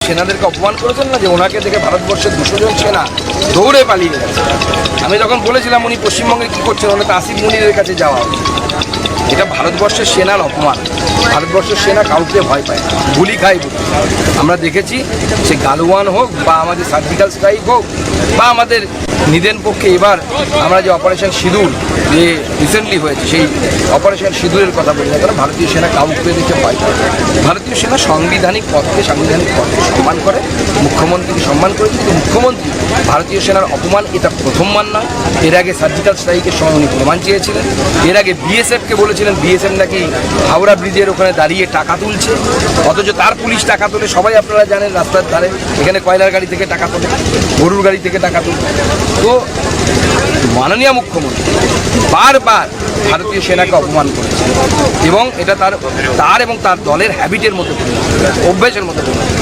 সেনাদেরকে অপমান করেছেন না, যে ওনাকে দেখে ভারতবর্ষের 200 জন সেনা দৌড়ে পালিয়ে গেছে। আমি যখন বলেছিলাম উনি পশ্চিমবঙ্গে কী করছেন, ওনার তো আসিফ মুনিরের কাছে যাওয়া উচিত। এটা ভারতবর্ষের সেনার অপমান। ভারতবর্ষের সেনা কাউকে ভয় পায় না, গুলি খায় বলে আমরা দেখেছি। সে গালওয়ান হোক বা আমাদের সার্জিক্যাল স্ট্রাইক হোক বা আমাদের নিদেন পক্ষে এবার আমরা যে অপারেশন সিঁদুর যে রিসেন্টলি হয়েছে, সেই অপারেশন সিঁদুরের কথা বলি না কেন, ভারতীয় সেনা কাউকে দেখে ভয় পায়। ভারতীয় সেনা সাংবিধানিক পথকে সম্মান করে, মুখ্যমন্ত্রীকে সম্মান করে। কিন্তু মুখ্যমন্ত্রী ভারতীয় সেনার অপমান এটা প্রথমবার না। এর আগে সার্জিক্যাল স্ট্রাইকের সময় উনি প্রমাণ চেয়েছিলেন। এর আগে বিএসএফকে বলেছিলেন বিএসএফ নাকি হাওড়া ব্রিজের ওখানে দাঁড়িয়ে টাকা তুলছে, অথচ তার পুলিশ টাকা তোলে। সবাই আপনারা জানেন, রাস্তার ধারে এখানে কয়লার গাড়ি থেকে টাকা তোলে, গরুর গাড়ি থেকে টাকা তোলে। তো মাননীয় মুখ্যমন্ত্রী বারবার ভারতীয় সেনাকে অপমান করেছে এবং এটা তার এবং তার দলের হ্যাবিটের মধ্যে পরিণত হয়েছে, অভ্যাসের মধ্যে পরিণত হয়েছে।